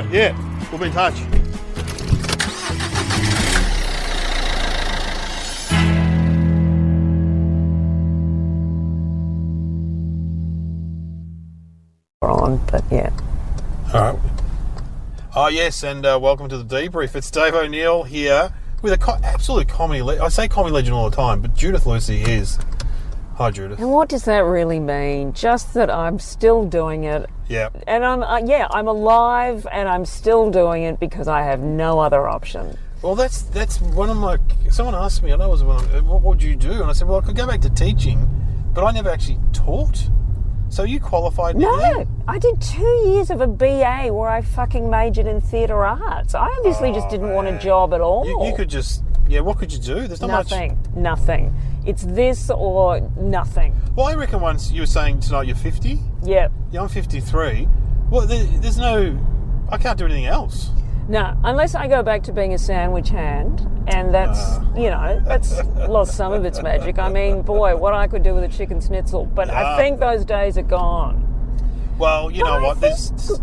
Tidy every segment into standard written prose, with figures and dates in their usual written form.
right, yeah. We'll be in touch. But yeah. All right. Oh, yes, and welcome to the debrief. It's Dave O'Neill here with a absolute comedy I say comedy legend all the time, but Judith Lucy is. Hi, Judith. And what does that really mean? Just that I'm still doing it. Yeah. And I'm alive and I'm still doing it because I have no other option. Well, that's one of my... Someone asked me, I know it was what would you do? And I said, well, I could go back to teaching, but I never actually taught. So you qualified? No, I did 2 years of a BA where I fucking majored in theatre arts. I obviously just didn't want a job at all. You could just, what could you do? There's not Nothing. It's this or nothing. Well, I reckon once you were saying tonight you're 50. Yep. Yeah, I'm 53. Well, there's no, I can't do anything else. No, unless I go back to being a sandwich hand, and that's, that's lost some of its magic. I mean, boy, what I could do with a chicken schnitzel, but I think those days are gone. Well, you know what?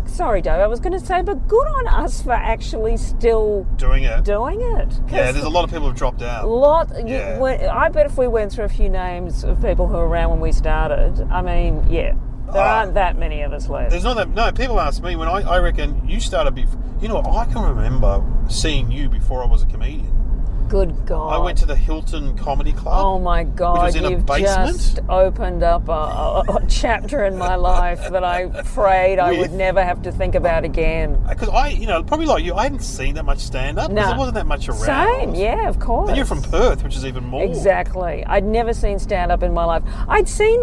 Sorry, Dave, I was going to say, but good on us for actually still doing it. Yeah, there's a lot of people who've dropped out. I bet if we went through a few names of people who were around when we started, I mean, there aren't that many of us left. There's not that. No, people ask me when I reckon you started before. You know, I can remember seeing you before I was a comedian. Good God. I went to the Hilton Comedy Club. Oh my God, which was in you've a basement. Just opened up a chapter in my life that I prayed I would never have to think about again. Because probably like you, I hadn't seen that much stand-up because there wasn't that much around. Same, yeah, of course. And you're from Perth, which is even more. Exactly. I'd never seen stand-up in my life. I'd seen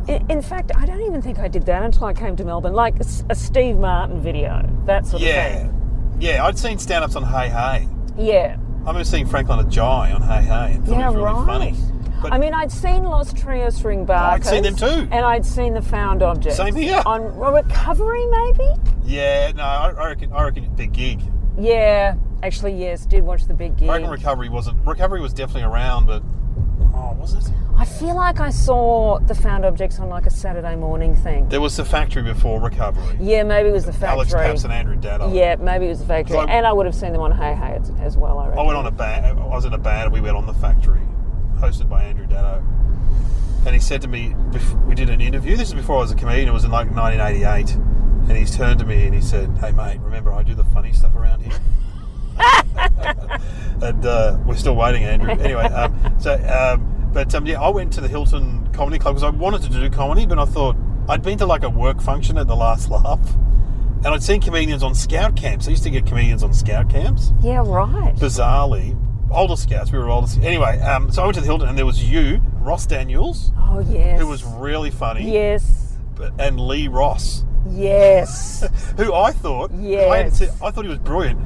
in fact, I don't even think I did that until I came to Melbourne, like a Steve Martin video, that sort of thing. Yeah, I'd seen stand-ups on Hey Hey. Yeah. I remember seeing Franklin Ajay on Hey Hey and thought it was really funny. But I'd seen Los Trios Ring Barkers. I'd seen them too. And I'd seen The Found Objects. Same here. On Recovery, maybe? Yeah, no, I reckon Big Gig. Yeah, actually, yes, did watch The Big Gig. I reckon Recovery was definitely around, but... Oh, was it? I feel like I saw The Found Objects on like a Saturday morning thing. There was The Factory before Recovery. Yeah, maybe it was The Factory. Alex Capps and Andrew Daddo. Yeah, maybe it was The Factory. And I would have seen them on Hey Hey as well, I reckon. I was in a band and we went on The Factory, hosted by Andrew Daddo. And he said to me, we did an interview, this is before I was a comedian, it was in like 1988, and he's turned to me and he said, hey mate, remember I do the funny stuff around here? And we're still waiting, Andrew. Anyway, I went to the Hilton Comedy Club because I wanted to do comedy, but I thought I'd been to like a work function at the Last Laugh, and I'd seen comedians on scout camps. I used to get comedians on scout camps. Yeah, right. Bizarrely, older scouts. We were older. Anyway, so I went to the Hilton, and there was you, Ross Daniels. Oh yes. Who was really funny. Yes. And Lee Ross. Yes. Who I thought. Yes. I thought he was brilliant,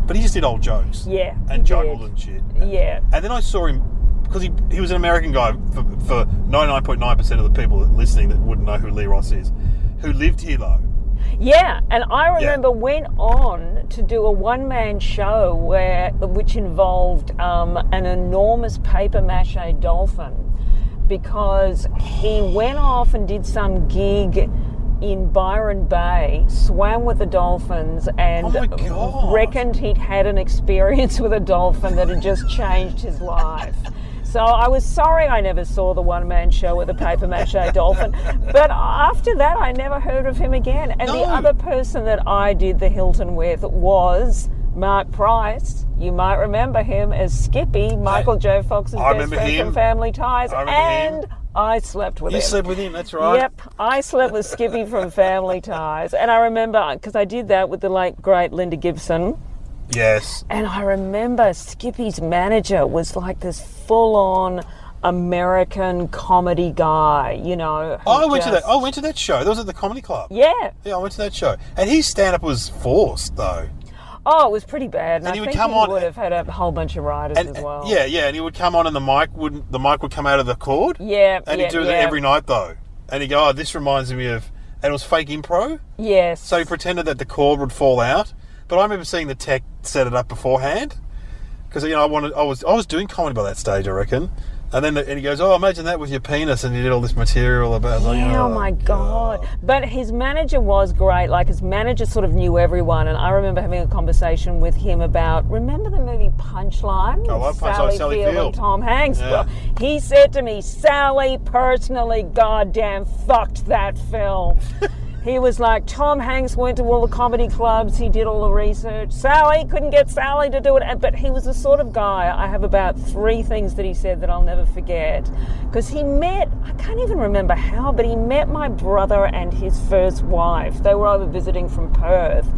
but he just did old jokes. Yeah. And juggled and shit. Yeah. And then I saw him. Because he was an American guy for 99.9% of the people listening that wouldn't know who Lee Ross is, who lived here though. Yeah, and I remember went on to do a one-man show which involved an enormous paper mache dolphin, because he went off and did some gig in Byron Bay, swam with the dolphins, and reckoned he'd had an experience with a dolphin that had just changed his life. So I was sorry I never saw the one-man show with the paper mache dolphin. But after that, I never heard of him again. And the other person that I did the Hilton with was Mark Price. You might remember him as Skippy, Michael J. Fox's best friend from Family Ties. I slept with him. You slept with him, that's right. Yep, I slept with Skippy from Family Ties. And I remember, because I did that with the late, great Linda Gibson. Yes. And I remember Skippy's manager was like this full-on American comedy guy, you know. I went to that show. That was at the Comedy Club. Yeah. Yeah, I went to that show. And his stand-up was forced, though. Oh, it was pretty bad. And he I would think come he on would have had a whole bunch of writers as well. Yeah, and he would come on and the mic would come out of the cord. Yeah. And he'd do that every night, though. And he'd go, oh, this reminds me of... And it was fake improv. Yes. So he pretended that the cord would fall out. But I remember seeing the tech set it up beforehand, because I was doing comedy by that stage, I reckon. And he goes, oh, imagine that with your penis, and he did all this material about. Yeah, oh my God. But his manager was great. Like, his manager sort of knew everyone, and I remember having a conversation with him about, remember the movie Punchline? I love Punchline, Sally Field and Tom Hanks. Yeah. Well, he said to me, Sally personally goddamn fucked that film. He was like, Tom Hanks went to all the comedy clubs, he did all the research. Sally, couldn't get Sally to do it. But he was the sort of guy, I have about 3 things that he said that I'll never forget. Because he met, I can't even remember how, but he met my brother and his first wife. They were over visiting from Perth.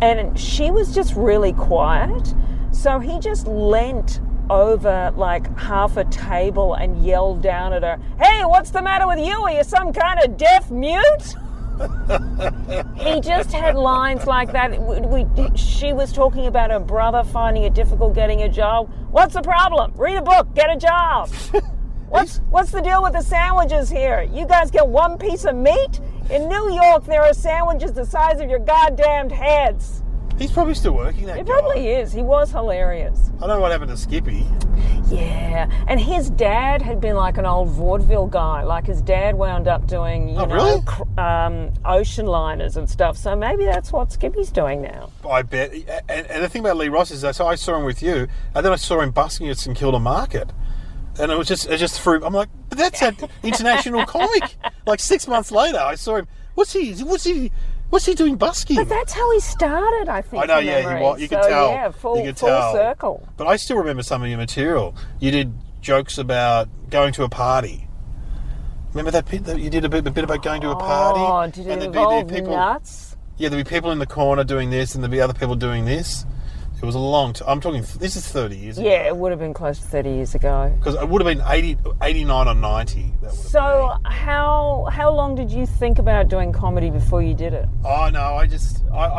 And she was just really quiet. So he just leant over like half a table and yelled down at her, hey, what's the matter with you? Are you some kind of deaf mute? He just had lines like that. She was talking about her brother finding it difficult getting a job. What's the problem? Read a book, get a job. What's the deal with the sandwiches here? You guys get one piece of meat? In New York, there are sandwiches the size of your goddamned heads. He's probably still working, that guy. He probably is. He was hilarious. I don't know what happened to Skippy. Yeah. And his dad had been like an old vaudeville guy. Like, his dad wound up doing, really? ocean liners and stuff. So maybe that's what Skippy's doing now. I bet. And the thing about Lee Ross is that I saw him with you, and then I saw him busking at St Kilda Market. And it just threw. I'm like, but that's an international comic. Like 6 months later, I saw him. What's he doing busking? But that's how he started, I think. I know, yeah, he was. You could tell. Yeah, full tell. circle. But I still remember some of your material. You did jokes about going to a party. Remember that bit that you did a bit about going to a party? Oh, did it involve nuts? Yeah, there'd be people in the corner doing this, and there'd be other people doing this. It was a long time. I'm talking, this is 30 years ago. Yeah, it would have been close to 30 years ago. Because it would have been 89 or 90. So how long did you think about doing comedy before you did it? Oh, no, I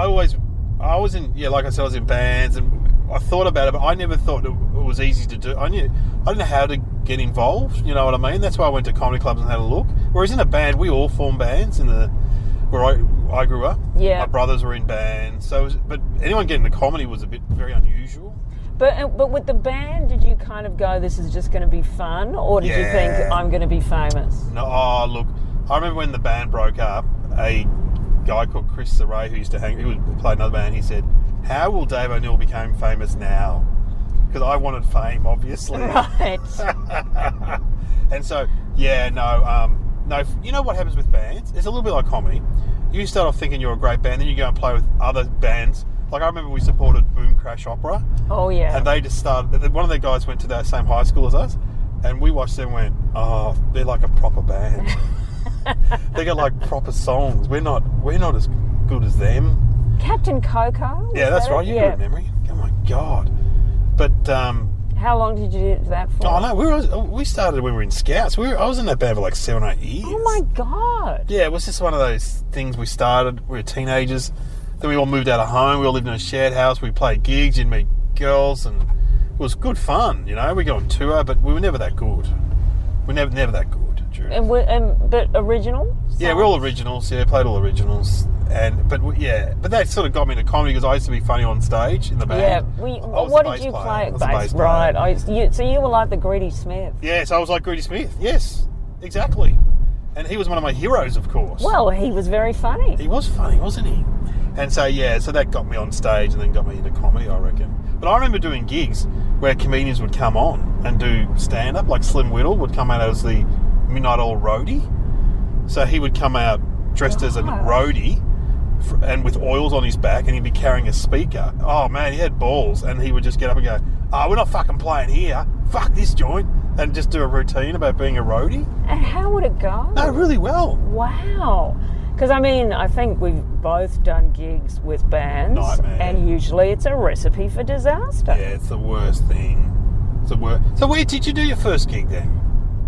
was in, like I said, I was in bands, and I thought about it, but I never thought it was easy to do. I didn't know how to get involved, you know what I mean? That's why I went to comedy clubs and had a look. Whereas in a band, we all formed bands where I grew up. Yeah. My brothers were in bands. But anyone getting into comedy was very unusual. But with the band, did you kind of go, this is just going to be fun? Or did you think, I'm going to be famous? No, look, I remember when the band broke up, a guy called Chris Saray, who played another band, he said, how will Dave O'Neill become famous now? Because I wanted fame, obviously. Right. And so, no, you know what happens with bands? It's a little bit like comedy. You start off thinking you're a great band, then you go and play with other bands. Like, I remember we supported Boom Crash Opera. Oh, yeah. And they just started, one of their guys went to that same high school as us, and we watched them and went, oh, they're like a proper band. They got like proper songs. We're not as good as them. Captain Coco? Yeah, that's right. You've got a memory. Oh, my God. But... how long did you do that for? Oh, no, we started when we were in Scouts. I was in that band for like 7 or 8 years. Oh, my God. Yeah, it was just one of those things we started. We were teenagers. Then we all moved out of home. We all lived in a shared house. We played gigs. You'd meet girls, and it was good fun, you know. We go on tour, but we were never that good. We never that good, Drew. But original? Yeah, we're all originals. Yeah, played all originals. But that sort of got me into comedy because I used to be funny on stage in the band. Yeah, what did you play? Bass, right. So you were like the Greedy Smith. Yes, I was like Greedy Smith. Yes, exactly. And he was one of my heroes, of course. Well, he was very funny. He was funny, wasn't he? And so, so that got me on stage and then got me into comedy, I reckon. But I remember doing gigs where comedians would come on and do stand-up, like Slim Whittle would come out as the Midnight Oil roadie. So he would come out dressed as a roadie and with oils on his back, and he'd be carrying a speaker. Oh, man, he had balls, and he would just get up and go, we're not fucking playing here. Fuck this joint. And just do a routine about being a roadie. And how would it go? No, really well. Wow. Because, I think we've both done gigs with bands. Nightmare. And usually it's a recipe for disaster. Yeah, it's the worst thing. It's the worst. So where did you do your first gig then?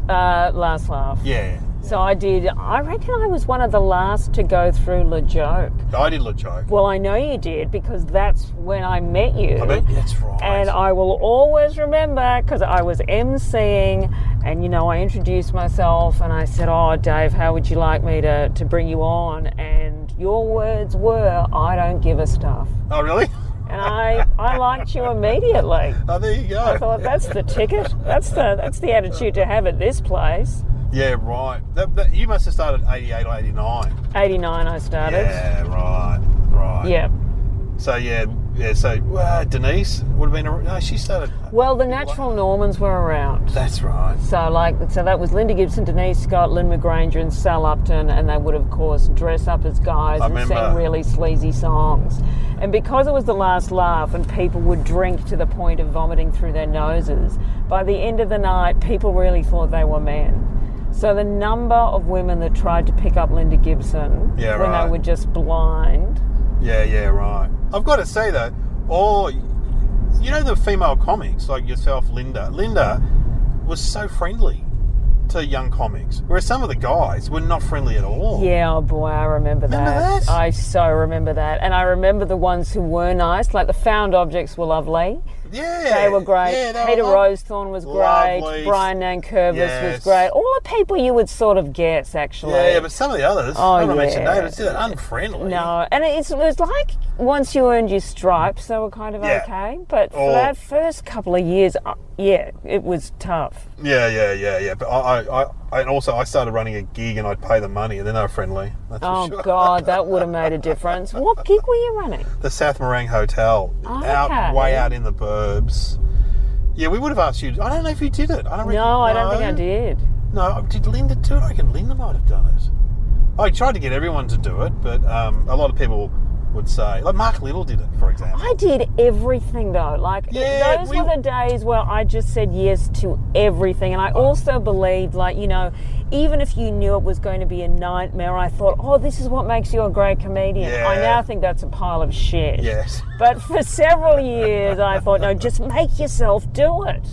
Last Laugh. Yeah. So I reckon I was one of the last to go through La Joke. I did La Joke. Well, I know you did because that's when I met you. That's right. And I will always remember because I was emceeing and, I introduced myself and I said, oh, Dave, how would you like me to bring you on? And your words were, I don't give a stuff. Oh, really? and I liked you immediately. Oh, there you go. I thought, that's the ticket. That's the attitude to have at this place. Yeah, right. You must have started 88 or 89. 89 I started. Yeah, right. Yeah. So, so Denise would have been... No, she started... Well, the Natural Normans were around. That's right. So that was Linda Gibson, Denise Scott, Lynn McGranger and Sal Upton, and they would, of course, dress up as guys and sing really sleazy songs. And because it was the last laugh and people would drink to the point of vomiting through their noses, by the end of the night, people really thought they were men. So the number of women that tried to pick up Linda Gibson when they were just blind... Yeah, right. I've got to say, though, the female comics, like yourself, Linda was so friendly to young comics, whereas some of the guys were not friendly at all. Yeah, oh boy, I remember that. I so remember that. And I remember the ones who were nice, like the Found Objects were lovely. Yeah. They were great. Yeah, Peter Rosethorn was lovely. great. Brian Nankervis was great. All the people you would sort of guess, actually. Yeah, but some of the others, I don't mention names, it's unfriendly. No, and it was like once you earned your stripes, they were kind of okay. But for that first couple of years, it was tough. Yeah. But I started running a gig and I'd pay them money and then they were friendly. That's for sure. God, that would have made a difference. What gig were you running? The South Morang Hotel, way out in the burbs. Yeah, we would have asked you. I don't know if you did it. I don't think I did. No, did Linda do it? I reckon Linda might have done it. I tried to get everyone to do it, but a lot of people would say, like Mark Little did it, for example. I did everything though. Those were the days where I just said yes to everything, and I also believed, even if you knew it was going to be a nightmare, I thought, this is what makes you a great comedian. Yeah. I now think that's a pile of shit. Yes. But for several years, I thought, no, just make yourself do it.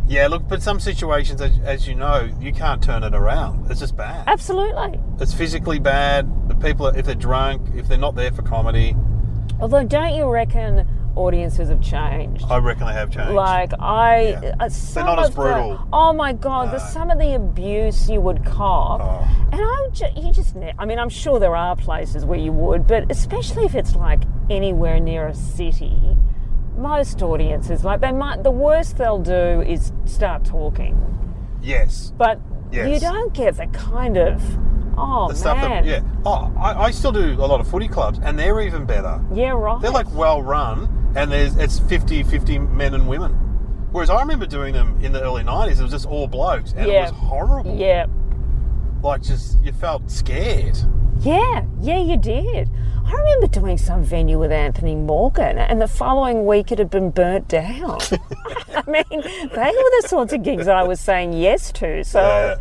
Yeah, look, but some situations, as you know, you can't turn it around. It's just bad. Absolutely. It's physically bad. The people, if they're drunk, if they're not there for comedy. Although, don't you reckon audiences have changed? I reckon they have changed. They're not as brutal. Oh my God, some of the abuse you would cop. And I'm sure there are places where you would, but especially if it's like anywhere near a city, most audiences, the worst they'll do is start talking. Yes. But you don't get the kind of, I still do a lot of footy clubs, and they're even better. Yeah, right. They're well run, and it's 50-50 men and women. Whereas I remember doing them in the early 90s, it was just all blokes, and it was horrible. Yeah. You felt scared. Yeah, you did. I remember doing some venue with Anthony Morgan, and the following week it had been burnt down. I mean, they were the sorts of gigs I was saying yes to. So,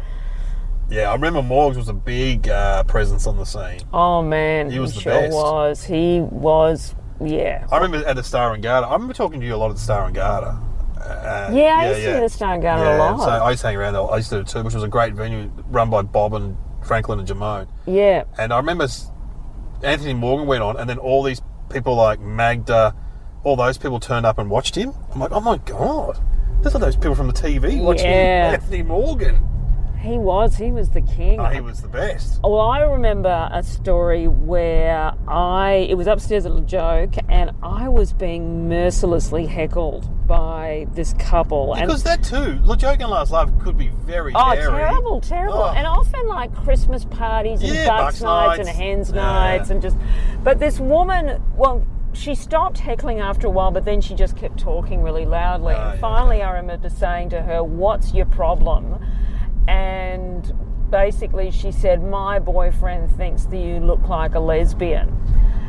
I remember Morgs was a big presence on the scene. Oh man, he was the sure best. Was. He was. Yeah. I remember at the Star and Garter. I remember talking to you a lot at the Star and Garter. I used to do the Star and Garter a lot. So I used to hang around there. I used to do it too, which was a great venue run by Bob and Franklin and Jamone. Yeah. And I remember Anthony Morgan went on, and then all these people like Magda, all those people turned up and watched him. I'm like, oh my God, those are those people from the TV watching Anthony Morgan. He was the king. Oh, he was the best. Well, I remember a story where it was upstairs at La Joke, and I was being mercilessly heckled by this couple. Because that too, La Joke and Last Love could be very hairy. Oh, terrible. And often like Christmas parties and Bucks nights and Hens nights and but this woman, she stopped heckling after a while, but then she just kept talking really loudly. And finally I remember saying to her, "What's your problem?" And basically she said, "My boyfriend thinks that you look like a lesbian."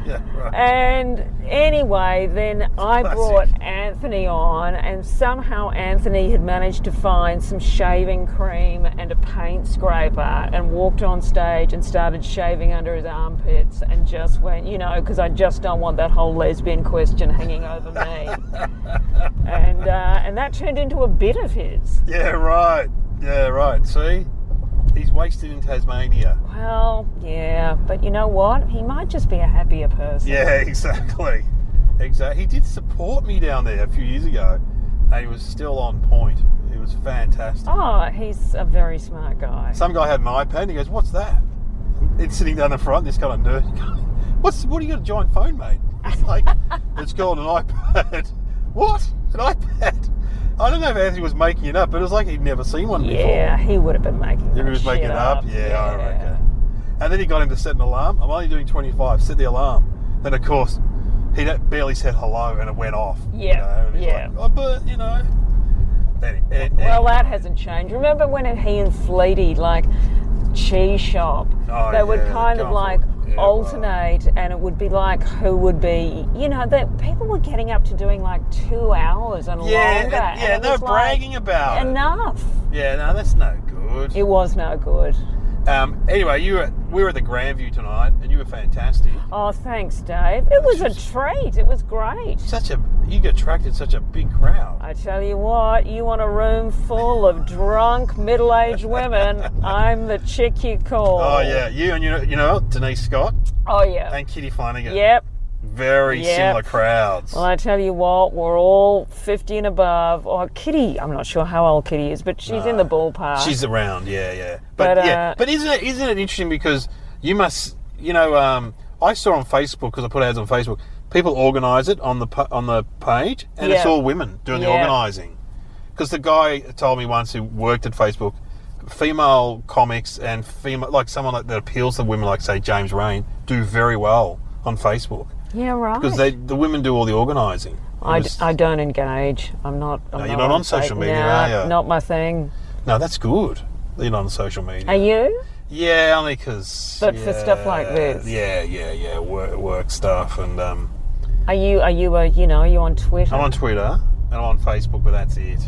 Yeah, right. And anyway, then I brought Anthony on, and somehow Anthony had managed to find some shaving cream and a paint scraper and walked on stage and started shaving under his armpits and just went, because I just don't want that whole lesbian question hanging over me. And that turned into a bit of his. Yeah, right. See? He's wasted in Tasmania. Well, yeah, but you know what? He might just be a happier person. Yeah, exactly. He did support me down there a few years ago, and he was still on point. It was fantastic. Oh, he's a very smart guy. Some guy had an iPad, and he goes, "What's that?" It's sitting down the front, this kind of nerd. What are you got a giant phone, mate? It's like, it's called an iPad. What? An iPad? I don't know if Anthony was making it up, but it was like he'd never seen one before. Yeah, he would have been making He was making it up? Yeah, I reckon. And then he got him to set an alarm. I'm only doing 25. Set the alarm. Then, of course, he barely said hello and it went off. Yeah, and he's like, oh, but, Well, that hasn't changed. Remember when he and Fleety, like, cheese shop, they would kind of like alternate, and it would be like who would be, that people were getting up to doing like 2 hours and longer. And they were bragging about it. Enough. Yeah, no, that's no good. It was no good. Anyway, we were at the Grandview tonight, and you were fantastic. Oh, thanks, Dave. It was a treat. It was great. You attracted such a big crowd. I tell you what, you want a room full of drunk, middle-aged women, I'm the chick you call. Oh, yeah. You and Denise Scott. Oh, yeah. And Kitty Flanagan. Yep. Very similar crowds. Well, I tell you what, we're all 50 and above. Oh, Kitty, I'm not sure how old Kitty is, but she's in the ballpark. She's around, yeah. But isn't it interesting, because you must, I saw on Facebook, because I put ads on Facebook, people organise it on the page, and it's all women doing the organising. Because the guy told me once, who worked at Facebook, female comics and female, like someone that appeals to women, like say James Rain, do very well on Facebook. Yeah, right. Because the women do all the organising. I don't engage. You're not on social media, are you? Not my thing. No, that's good. You're not on social media. Are you? Yeah, only because. But for stuff like this. Yeah. Work stuff and. Are you on Twitter? I'm on Twitter and I'm on Facebook, but that's it.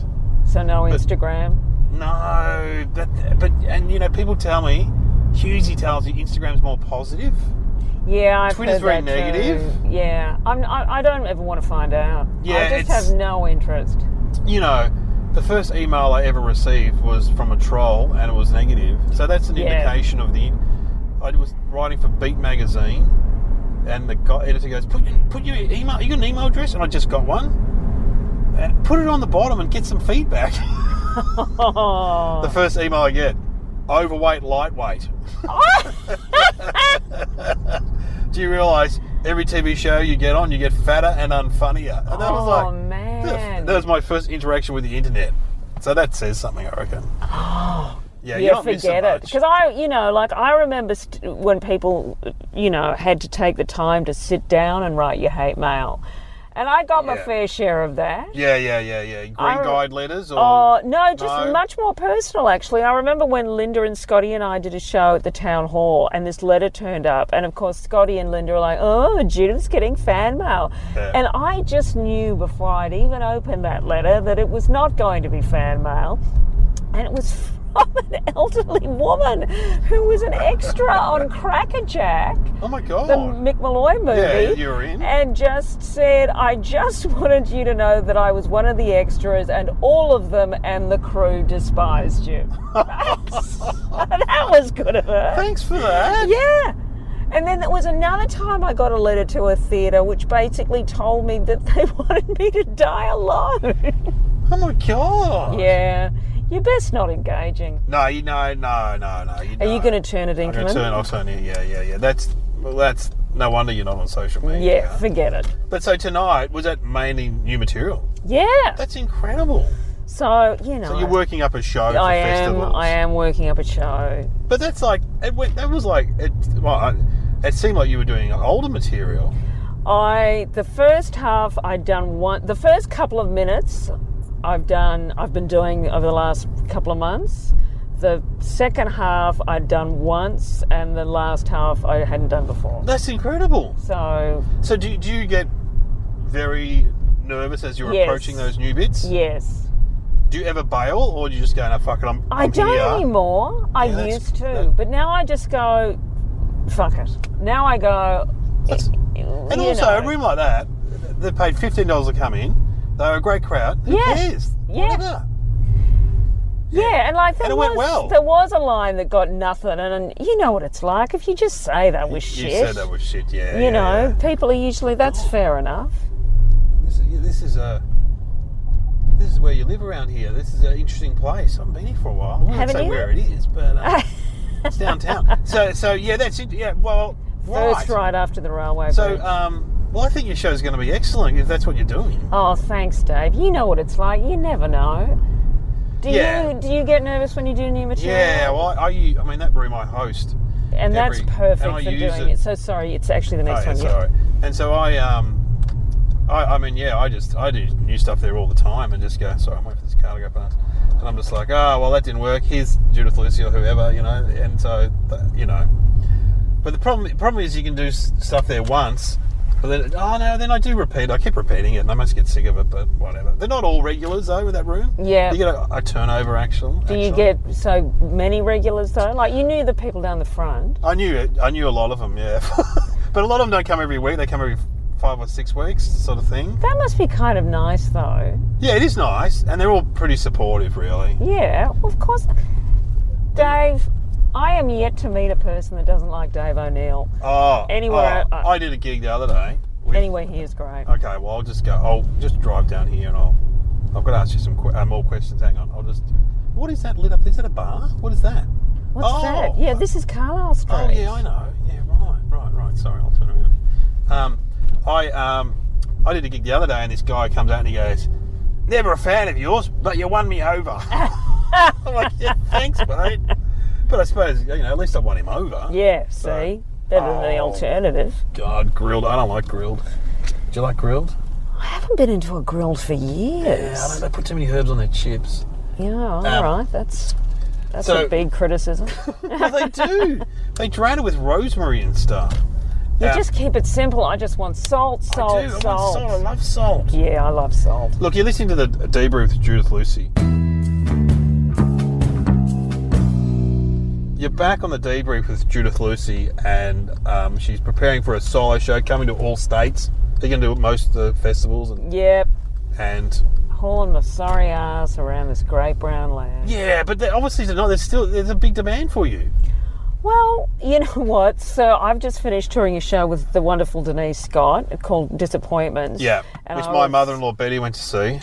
So no Instagram. No, but people tell me, Husey tells me Instagram's more positive. Yeah, I've Twitter's heard very that negative. Too. Yeah, I don't ever want to find out. Yeah, I just have no interest. The first email I ever received was from a troll, and it was negative. So that's an indication of I was writing for Beat Magazine, and the editor goes, "Put your email. You got an email address?" And I just got one. Put it on the bottom and get some feedback. The first email I get. Overweight, lightweight. Do you realise every TV show you get on, you get fatter and unfunnier? And that was like, man. That was my first interaction with the internet. So that says something, I reckon. Yeah, you don't miss forget so it. much. Because I remember when people, had to take the time to sit down and write your hate mail. And I got my fair share of that. Yeah. Green guide letters? No, just much more personal, actually. I remember when Linda and Scotty and I did a show at the town hall, and this letter turned up. And, of course, Scotty and Linda were like, oh, Judith's getting fan mail. Yeah. And I just knew before I'd even opened that letter that it was not going to be fan mail. And it was from an elderly woman who was an extra on Crackerjack. Oh my God. The Mick Malloy movie. Yeah, you were in. And just said, I just wanted you to know that I was one of the extras, and all of them and the crew despised you. That was good of her. Thanks for that. Yeah. And then there was another time I got a letter to a theatre which basically told me that they wanted me to die alone. Oh my God. Yeah. You're best not engaging. No. Are you going to turn it in? I'll turn it. Yeah. That's no wonder you're not on social media. Yeah, forget it. But so tonight, was that mainly new material? Yeah. That's incredible. So, So you're working up a show for festivals. I am working up a show. But that's like, it seemed like you were doing older material. The first half I'd done the first couple of minutes I've been doing over the last couple of months. The second half I'd done once, and the last half I hadn't done before. That's incredible. So do you get very nervous as you're approaching those new bits? Yes. Do you ever bail, or do you just go, no, fuck it, I don't anymore. I used to. But now I just go, fuck it. Now I go... And also, a room like that, they paid $15 to come in. They're a great crowd. Who cares? Yeah. Whatever. Yeah, and like it went well. There was a line that got nothing, and you know what it's like. If you just say that was shit. You said that was shit, yeah. People are usually, that's fair enough. This is where you live around here. This is an interesting place. I've been here for a while. I won't say where it is, but it's downtown. So yeah, that's it. Yeah, well, First right after the railway So, bridge. Well, I think your show's going to be excellent if that's what you're doing. Oh, thanks, Dave. You know what it's like. You never know. Do you get nervous when you do new material? Yeah, well, I mean, that room I host. And that's perfect for doing it. So sorry, it's actually the next one. Sorry. And so I do new stuff there all the time and just go, sorry, I'm waiting for this car to go past. And I'm just like, oh, well, that didn't work. Here's Judith Lucy or whoever, you know. And so, you know. But the problem is you can do stuff there once, but then I do repeat. I keep repeating it and I must get sick of it, but whatever. They're not all regulars, though, with that room. Yeah. You get a turnover, actually. Do you get so many regulars, though? Like, you knew the people down the front. I knew a lot of them, yeah. But a lot of them don't come every week. They come every 5 or 6 weeks, sort of thing. That must be kind of nice, though. Yeah, it is nice, and they're all pretty supportive, really. Yeah, well, of course. Dave, I am yet to meet a person that doesn't like Dave O'Neill. I did a gig the other day. Anywhere he is great. Okay, well, I'll just drive down here, and I've got to ask you some more questions. Hang on, what is that lit up? Is that a bar? What is that? What's that? Yeah, this is Carlisle Street. Oh, yeah, I know. Yeah, right. Sorry, I'll turn around. I did a gig the other day, and this guy comes out and he goes, "Never a fan of yours, but you won me over." I'm like, yeah, thanks, mate. But I suppose, you know, at least I won him over. Yeah, see? Better than the alternative. God, grilled. I don't like grilled. Do you like grilled? I haven't been into a grilled for years. Yeah, they put too many herbs on their chips. Yeah, all right. That's a big criticism. Well, they do. They drain it with rosemary and stuff. You just keep it simple. I just want salt. I want salt. I love salt. Yeah, I love salt. Look, you're listening to the Debrief with Judith Lucy. You're back on the Debrief with Judith Lucy, and she's preparing for a solo show coming to all states. They're going to do most of the festivals. Yep. And hauling my sorry ass around this great brown land. Yeah, but obviously there's a big demand for you. Well, you know what? So I've just finished touring a show with the wonderful Denise Scott called Disappointments. Yeah, which my mother-in-law Betty went to see.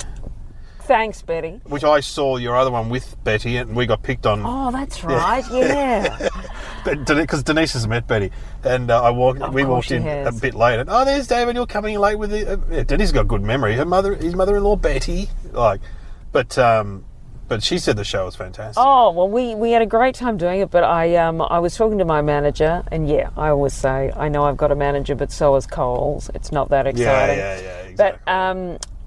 Thanks, Betty. Which I saw your other one with Betty, and we got picked on. Oh, that's right. Yeah. Because Denise has met Betty, and we walked in a bit late, and there's David. You're coming in late with the. Denise got good memory. His mother-in-law Betty, but she said the show was fantastic. Oh, well, we had a great time doing it, but I was talking to my manager, and yeah, I always say, I know I've got a manager, but so is Coles. It's not that exciting. Yeah, exactly. But,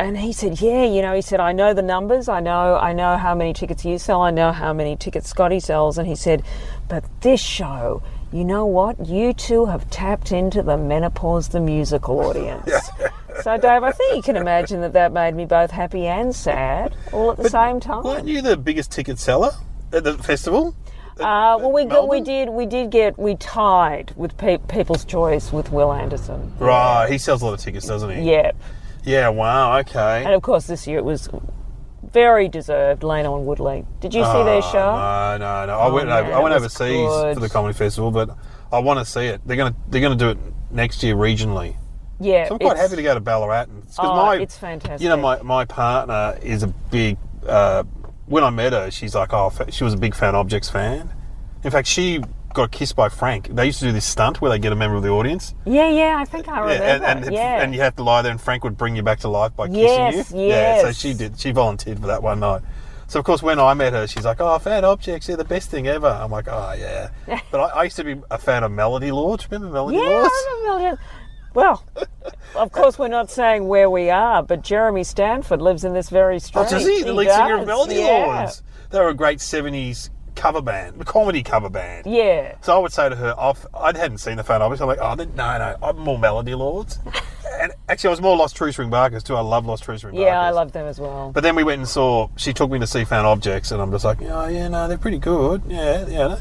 and he said, I know the numbers, I know how many tickets you sell, I know how many tickets Scotty sells, and he said, but this show, you know what? You two have tapped into the Menopause the Musical audience. So, Dave, I think you can imagine that made me both happy and sad all at the same time. Weren't you the biggest ticket seller at the festival? We tied with People's Choice with Will Anderson. Right, he sells a lot of tickets, doesn't he? Yeah. Yeah, wow, okay. And of course this year it was very deserved, Lane on Woodley. Did you see their show? No. I went overseas for the comedy festival, but I want to see it. They're gonna do it next year regionally. Yeah. So I'm quite happy to go to Ballarat. It's fantastic. You know, my partner is a big. When I met her, she's like, she was a big Found Objects fan. In fact, she got kissed by Frank. They used to do this stunt where they get a member of the audience. Yeah, I think I remember. And you have to lie there, and Frank would bring you back to life by kissing you. Yes. Yeah, so she did. She volunteered for that one night. So of course, when I met her, she's like, Found Objects, they're the best thing ever. I'm like, yeah. But I used to be a fan of Melody Lords. Remember Melody Lords? Yeah, I remember Melody. Well, of course, we're not saying where we are, but Jeremy Stanford lives in this very street. Oh, does he? The lead singer of Melody Lords. They were a great 70s cover band, a comedy cover band. Yeah. So I would say to her, I hadn't seen the Found Objects. I'm like, no, I'm more Melody Lords. And actually, I was more Lost True String Barkers too. I love Lost True String Barkers. Yeah, I love them as well. But then we went and she took me to see Found Objects, and I'm just like, they're pretty good. Yeah.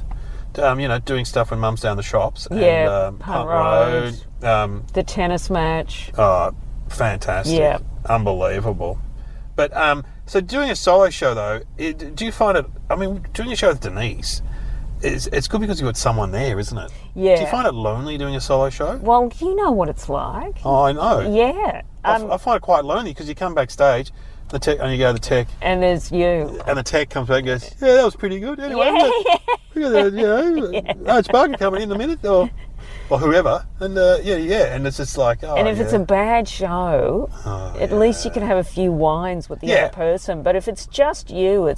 Doing stuff when Mum's down the shops. Yeah, and, Punt Road. The tennis match. Oh, fantastic. Yeah. Unbelievable. But, so doing a solo show, though, do you find it... I mean, doing a show with Denise, it's good because you've got someone there, isn't it? Yeah. Do you find it lonely doing a solo show? Well, you know what it's like. Oh, I know. Yeah. I find it quite lonely because you come backstage... and you go to the tech. And there's you. And the tech comes back and goes, that was pretty good. Anyway, yeah. Arch Barker coming in a minute. Or, or whoever, and and it's just like, and if it's a bad show, at least you can have a few wines with the other person. But if it's just you,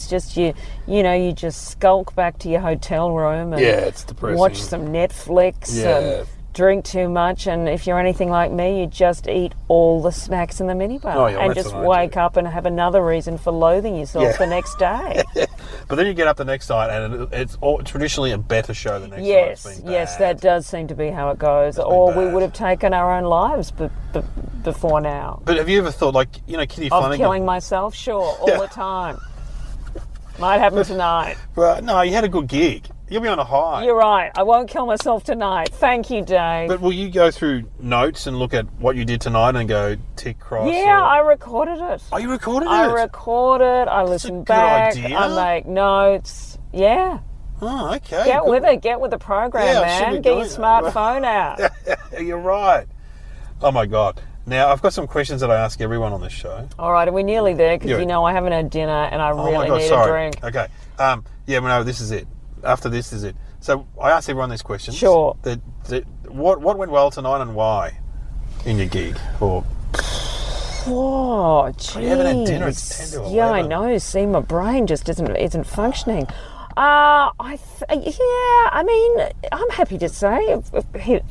you just skulk back to your hotel room and it's depressing. Watch some Netflix and drink too much, and if you're anything like me, you just eat all the snacks in the minibar and just wake up and have another reason for loathing yourself the next day. But then you get up the next night and it's traditionally a better show the next night. Yes, that does seem to be how it goes. Or we would have taken our own lives before now. But have you ever thought, like, Kitty Flanagan... Of killing myself? Sure, all the time. Might happen tonight. But no, you had a good gig. You'll be on a high. You're right. I won't kill myself tonight. Thank you, Dave. But will you go through notes and look at what you did tonight and go tick, cross? Yeah, I recorded it. Oh, you recorded it? I recorded. I listened back. Idea. I make notes. Yeah. Oh, okay. Get with it. Get with the program, man. Get your smartphone out. You're right. Oh, my God. Now, I've got some questions that I ask everyone on this show. All right. Are we nearly there? Because, I haven't had dinner and I really need a drink. Okay. This is it. After this is it. So I asked everyone these questions. Sure. What went well tonight and why in your gig? Or geez. You haven't had dinner. It's 10 to 11. Yeah, I know. See, my brain just isn't functioning. I'm happy to say I've hit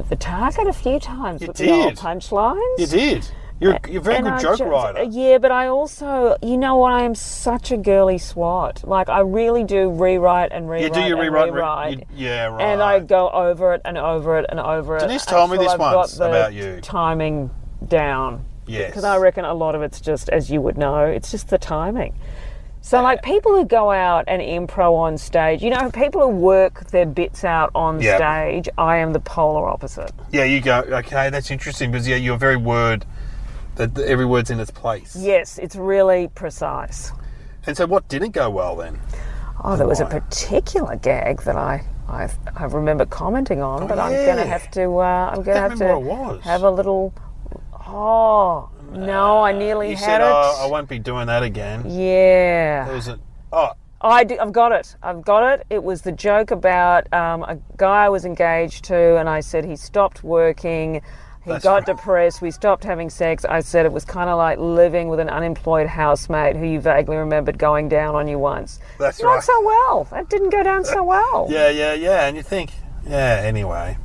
the target a few times with the old punchlines. You did. You're a very good joke writer. Yeah, but I also, I am such a girly swat. Like, I really do rewrite and rewrite. You do your rewrite. Rewrite. Yeah, right. And I go over it and over it and over it. Denise told me this once about you. Timing down. Yes. Because I reckon a lot of it's just, as you would know, it's just the timing. So, like, people who go out and improv on stage, people who work their bits out on stage, I am the polar opposite. Yeah, you go, okay, that's interesting, because you're very that every word's in its place. Yes, it's really precise. And so what didn't go well then? Oh, there was a particular gag that I remember commenting on, but I'm going to have to have a little... Oh, no, I nearly had it. I won't be doing that again. Yeah. There was I've got it. It was the joke about a guy I was engaged to, and I said he stopped working... He got depressed. We stopped having sex. I said it was kind of like living with an unemployed housemate who you vaguely remembered going down on you once. That's right. Not so well. That didn't go down so well. Yeah. And you think, anyway.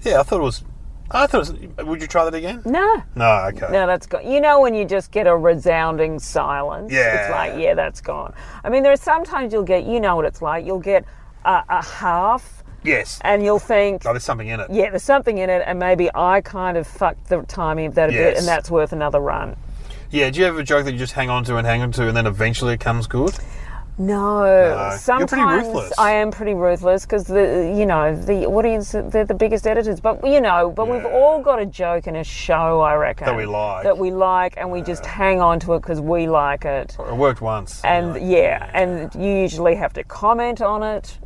Yeah, I thought it was... Would you try that again? No. No, okay. No, that's gone. When you just get a resounding silence? Yeah. It's like, that's gone. I mean, there are sometimes you'll get, what it's like, you'll get a half... Yes. And you'll think... Oh, there's something in it. Yeah, there's something in it, and maybe I kind of fucked the timing of that a bit, and that's worth another run. Yeah, do you have a joke that you just hang on to, and then eventually it comes good? No. Sometimes you're pretty ruthless. I am pretty ruthless, because the audience, they're the biggest editors. But, we've all got a joke in a show, I reckon. That we like, and we just hang on to it because we like it. It worked once. And, and you usually have to comment on it.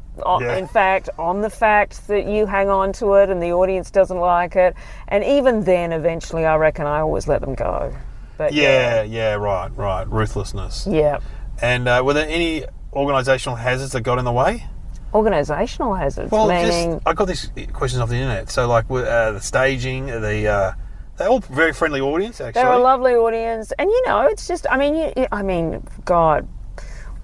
In fact, on the fact that you hang on to it and the audience doesn't like it. And even then, eventually, I reckon I always let them go. But right. Ruthlessness. Yeah. And were there any organisational hazards that got in the way? Organisational hazards? Well, meaning... I got these questions off the internet. So, like, the staging, they're all very friendly audience, actually. They're a lovely audience. And, it's just, God...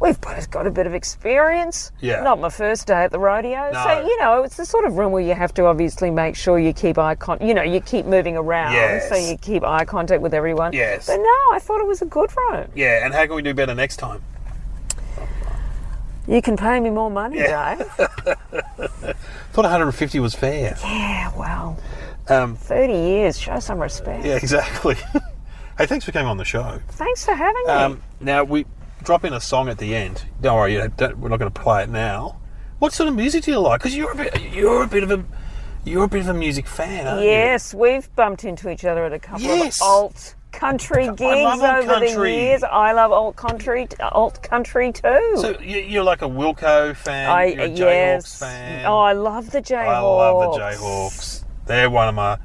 We've both got a bit of experience. Yeah. Not my first day at the rodeo. No. So, it's the sort of room where you have to obviously make sure you keep eye contact. You keep moving around. Yes. So you keep eye contact with everyone. Yes. But no, I thought it was a good room. Yeah, and how can we do better next time? You can pay me more money, Dave. Thought 150 was fair. Yeah, well, 30 years, show some respect. Yeah, exactly. Hey, thanks for coming on the show. Thanks for having me. Now, we... drop in a song at the end. Don't worry, we're not going to play it now. What sort of music do you like? Because you're a bit of a music fan, aren't you? Yes, we've bumped into each other at a couple of alt country gigs over the years. I love alt country too. So you're like a Wilco fan. You're a Jayhawks fan. Oh, I love the Jayhawks. I love the Jayhawks. They're one of my.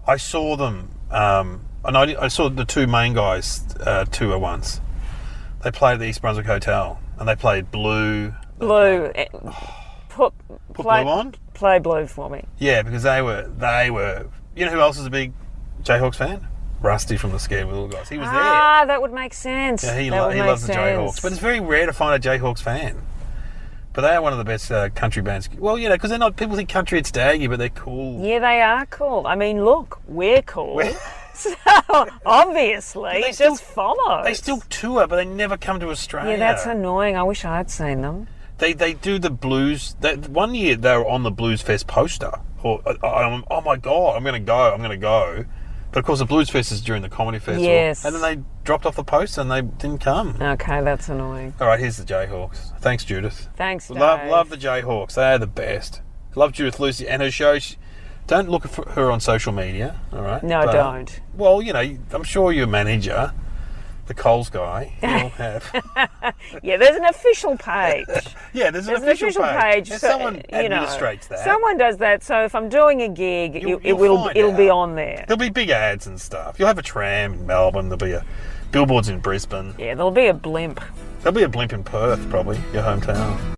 I saw them. And I saw the two main guys tour once. They played at the East Brunswick Hotel, and they played Blue. Blue. Put Blue on? Play Blue for me. Yeah, because they were. You know who else is a big Jayhawks fan? Rusty from the Scared Little Guys. He was there. Ah, that would make sense. Yeah, he That would make loves the sense. Jayhawks. But it's very rare to find a Jayhawks fan. But they are one of the best country bands. Well, you know, because they're not. People think country it's daggy, but they're cool. Yeah, they are cool. I mean, look, we're cool. So obviously, They just follow. They still tour, but they never come to Australia. Yeah, that's annoying. I wish I'd seen them. They do the blues. One year they were on the Blues Fest poster. Oh my God, I'm going to go. But of course the Blues Fest is during the Comedy Festival. Yes. And then they dropped off the poster and they didn't come. Okay, that's annoying. All right, here's the Jayhawks. Thanks, Judith. Thanks, Dave. Love the Jayhawks. They are the best. Love Judith Lucy and her show. Don't look for her on social media, all right? No, don't. Well, you know, I'm sure your manager, the Coles guy, he'll have. Yeah, there's an official page. Yeah, there's an There's official page. And so, someone administrates that. Someone does that. So if I'm doing a gig, You'll it'll be on there. There'll be big ads and stuff. You'll have a tram in Melbourne. There'll be billboards in Brisbane. Yeah, there'll be a blimp. There'll be a blimp in Perth, probably, your hometown.